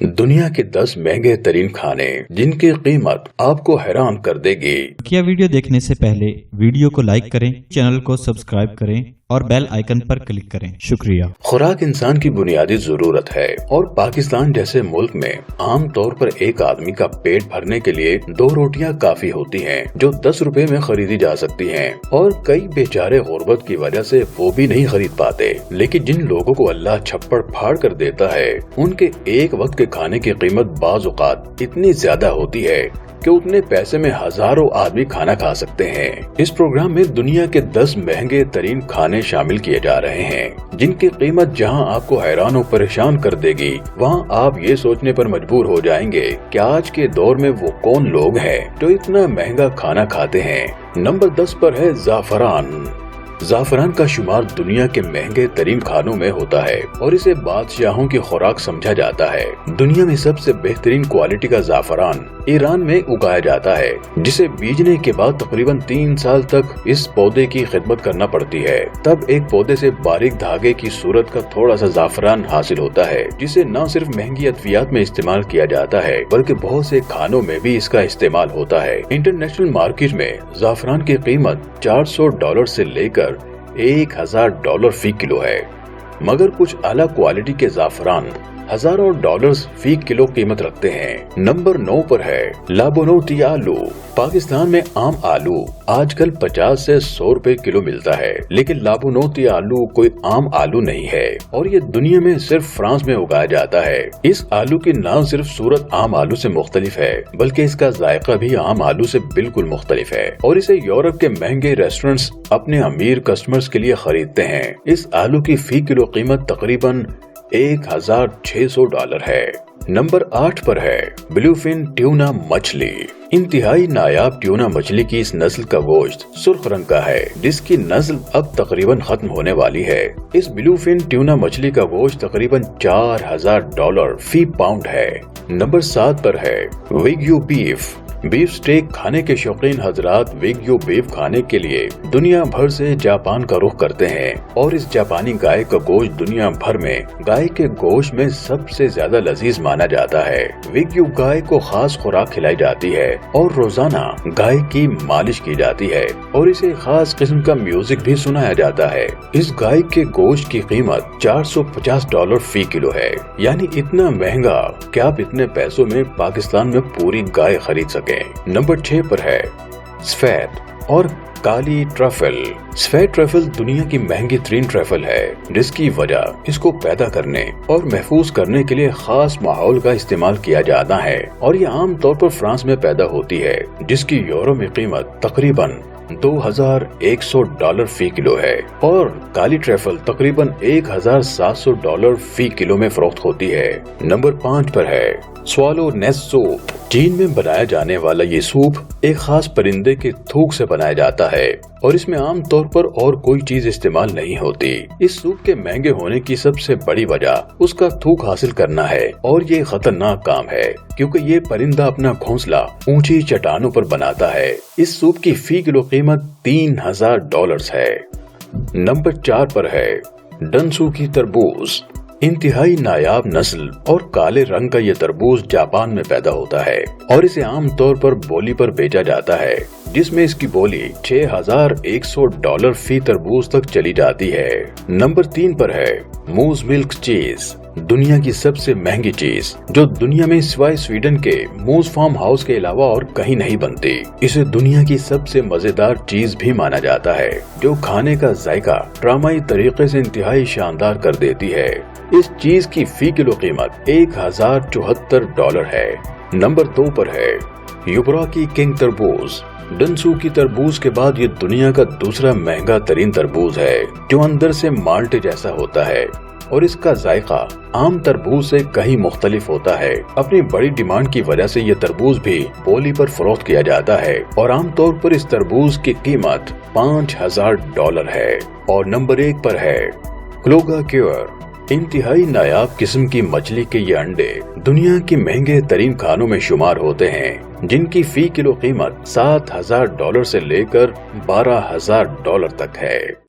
दुनिया के 10 महंगे तरीन खाने जिनकी कीमत आपको हैरान कर देगी। क्या वीडियो देखने से पहले वीडियो को लाइक करें, चैनल को सब्सक्राइब करें और बेल आइकन पर क्लिक करें। शुक्रिया। खुराक इंसान की बुनियादी जरूरत है और पाकिस्तान जैसे मुल्क में आम तौर पर एक आदमी का पेट भरने के लिए 2 रोटियां काफी होती हैं, जो 10 रुपए में खरीदी जा सकती हैं और कई बेचारे गुर्बत की वजह से वो भी नहीं खरीद पाते। लेकिन जिन लोगों को अल्लाह छप्पड़ फाड़ कर देता है, उनके एक वक्त के खाने की कीमत बाज़ औक़ात इतनी ज्यादा होती है कि उतने पैसे में हजारों आदमी खाना खा सकते हैं। इस प्रोग्राम में दुनिया के 10 महंगे तरीन खाने शामिल किए जा रहे हैं, जिनकी कीमत जहां आपको हैरान और परेशान कर देगी, वहां आप ये सोचने पर मजबूर हो जाएंगे कि आज के दौर में वो कौन लोग हैं जो इतना महंगा खाना खाते हैं। नंबर 10 पर है ज़ाफ़रान। ज़ाफ़रान का शुमार दुनिया के महंगे तरीन खानों में होता है और इसे बादशाहों की खुराक समझा जाता है। दुनिया में सबसे बेहतरीन क्वालिटी का ज़ाफ़रान ईरान में उगाया जाता है, जिसे बीजने के बाद तकरीबन 3 साल तक इस पौधे की खिदमत करना पड़ती है। तब एक पौधे से बारीक धागे की सूरत का थोड़ा सा ज़ाफ़रान हासिल होता है, जिसे न सिर्फ महंगी अद्वियात में इस्तेमाल किया जाता है बल्कि बहुत से खानों में भी इसका इस्तेमाल होता है। इंटरनेशनल मार्केट में ज़ाफ़रान की कीमत $400 से लेकर $1000 फी किलो है, मगर कुछ आला क्वालिटी के ज़ाफ़रान हजारों डॉलर्स फी किलो कीमत रखते हैं। नंबर 9 पर है लाबोनोती आलू। पाकिस्तान में आम आलू आजकल 50 से 100 रुपए किलो मिलता है, लेकिन लाबोनोती आलू कोई आम आलू नहीं है और ये दुनिया में सिर्फ फ्रांस में उगाया जाता है। इस आलू की न सिर्फ सूरत आम आलू से मुख्तलिफ है, बल्कि इसका जायका भी आम आलू से बिल्कुल मुख्तलिफ है और इसे यूरोप के महंगे रेस्टोरेंट्स अपने अमीर कस्टमर्स के लिए खरीदते हैं। इस आलू की फी किलो कीमत तकरीबन $1600 है। नंबर 8 पर है ब्लूफिन ट्यूना मछली। इंतहाई नायाब ट्यूना मछली की इस नस्ल का गोश्त सुर्ख रंग का है, जिसकी नस्ल अब तकरीबन खत्म होने वाली है। इस ब्लूफिन ट्यूना मछली का गोश्त तकरीबन $4000 फी पाउंड है। नंबर 7 पर है विग्यू बीफ। बीफ स्टेक खाने के शौकीन हजरात विग्यू बीफ खाने के लिए दुनिया भर से जापान का रुख करते हैं और इस जापानी गाय का गोश्त दुनिया भर में गाय के गोश्त में सबसे ज्यादा लजीज माना जाता है। विग्यू गाय को खास खुराक खिलाई जाती है और रोजाना गाय की मालिश की जाती है और इसे खास किस्म का म्यूजिक भी सुनाया जाता है। इस गाय के गोश्त की कीमत $450 फी किलो है, यानी इतना महंगा कि आप इतने पैसों में पाकिस्तान में पूरी गाय खरीद सके। नंबर 6 पर है सफेद और काली ट्रफल। सफेद ट्रफल दुनिया की महंगी तरीन ट्रफल है, जिसकी वजह इसको पैदा करने और महफूज करने के लिए खास माहौल का इस्तेमाल किया जाता है और ये आम तौर पर फ्रांस में पैदा होती है, जिसकी यूरो में कीमत तकरीबन $2100 फी किलो है और काली ट्रफल तकरीबन $1700 फी किलो में फरोख्त होती है। नंबर 5 पर है स्वालो नेस्ट सूप। चीन में बनाया जाने वाला ये सूप एक खास परिंदे के थूक से बनाया जाता है और इसमें आम तौर पर और कोई चीज इस्तेमाल नहीं होती। इस सूप के महंगे होने की सबसे बड़ी वजह उसका थूक हासिल करना है और ये खतरनाक काम है, क्योंकि ये परिंदा अपना घोंसला ऊंची चट्टानों पर बनाता है। इस सूप की फी किलो कीमत $3000 है। नंबर 4 पर है डनसू की तरबूज। इंतहाई नायाब नस्ल और काले रंग का ये तरबूज जापान में पैदा होता है और इसे आम तौर पर बोली पर बेचा जाता है, जिसमें इसकी बोली $6100 फी तरबूज तक चली जाती है। नंबर 3 पर है मूज मिल्क चीज। दुनिया की सबसे महंगी चीज, जो दुनिया में सिवाय स्वीडन के मूज फार्म हाउस के अलावा और कहीं नहीं बनती। इसे दुनिया की सबसे मजेदार चीज भी माना जाता है, जो खाने का जायका ड्रामाई तरीके से इंतहाई शानदार कर देती है। इस चीज की फी किलो कीमत $1074 है। नंबर 2 पर है युबरा की किंग तरबूज। डनसू की तरबूज के बाद ये दुनिया का दूसरा महंगा तरीन तरबूज है, जो अंदर से माल्टे जैसा होता है और इसका जायका आम तरबूज से कहीं मुख्तलिफ होता है। अपनी बड़ी डिमांड की वजह से ये तरबूज भी बोली पर फरोख्त किया जाता है और आम तौर पर इस तरबूज की कीमत $5000 है। और नंबर 1 पर है क्लोगा क्यूर। इंतहाई नायाब किस्म की मछली के ये अंडे दुनिया के महंगे तरीन खानों में शुमार होते हैं, जिनकी फी किलो कीमत $7000 से लेकर $12000 तक है।